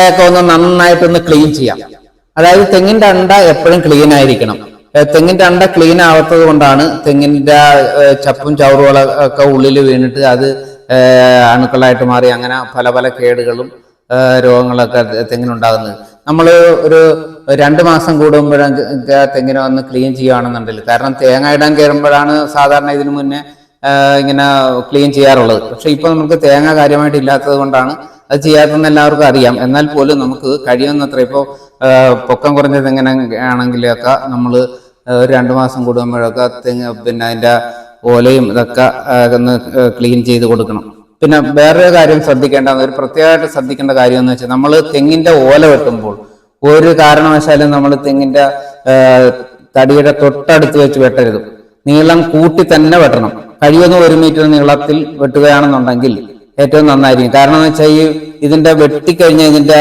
ഒക്കെ ഒന്ന് നന്നായിട്ടൊന്ന് ക്ലീൻ ചെയ്യാം. അതായത് തെങ്ങിന്റെ അണ്ട എപ്പോഴും ക്ലീൻ ആയിരിക്കണം. തെങ്ങിന്റെ അണ്ട ക്ലീൻ ആവാത്തത് കൊണ്ടാണ് തെങ്ങിന്റെ ചപ്പും ചവറുകളും ഒക്കെ ഉള്ളിൽ വീണിട്ട് അത് അണുക്കളായിട്ട് മാറി അങ്ങനെ പല പല കേടുകളും രോഗങ്ങളൊക്കെ തെങ്ങിനുണ്ടാകുന്നത്. നമ്മൾ ഒരു 2 മാസം കൂടുമ്പോഴൊക്കെ തെങ്ങിനെ വന്ന് ക്ലീൻ ചെയ്യുകയാണെന്നുണ്ടെങ്കിൽ, കാരണം തേങ്ങ ഇടാൻ കയറുമ്പോഴാണ് സാധാരണ ഇതിനു മുന്നേ ഇങ്ങനെ ക്ലീൻ ചെയ്യാറുള്ളത്. പക്ഷെ ഇപ്പൊ നമുക്ക് തേങ്ങ കാര്യമായിട്ട് ഇല്ലാത്തത് കൊണ്ടാണ് അത് ചെയ്യാത്തെന്ന് എല്ലാവർക്കും അറിയാം. എന്നാൽ പോലും നമുക്ക് കഴിയുന്നത്ര ഇപ്പോൾ പൊക്കം കുറഞ്ഞ തെങ്ങിനെ ആണെങ്കിലൊക്കെ നമ്മൾ ഒരു 2 മാസം കൂടുമ്പോഴൊക്കെ പിന്നെ അതിന്റെ ഓലയും ഇതൊക്കെ ഒന്ന് ക്ലീൻ ചെയ്ത് കൊടുക്കണം. പിന്നെ വേറൊരു കാര്യം ഒരു പ്രത്യേകമായിട്ട് ശ്രദ്ധിക്കേണ്ട കാര്യം എന്ന് വെച്ചാൽ, നമ്മൾ തെങ്ങിന്റെ ഓല വെട്ടുമ്പോൾ ഒരു കാരണവശാലും നമ്മൾ തെങ്ങിന്റെ തടിയുടെ തൊട്ടടുത്ത് വെച്ച് വെട്ടരുത്. നീളം കൂട്ടി തന്നെ വെട്ടണം. കഴിയുന്ന 1 മീറ്റർ നീളത്തിൽ വെട്ടുകയാണെന്നുണ്ടെങ്കിൽ ഏറ്റവും നന്നായിരിക്കും. കാരണം എന്ന് വെച്ചാൽ ഇതിന്റെ വെട്ടിക്കഴിഞ്ഞ ഇതിന്റെ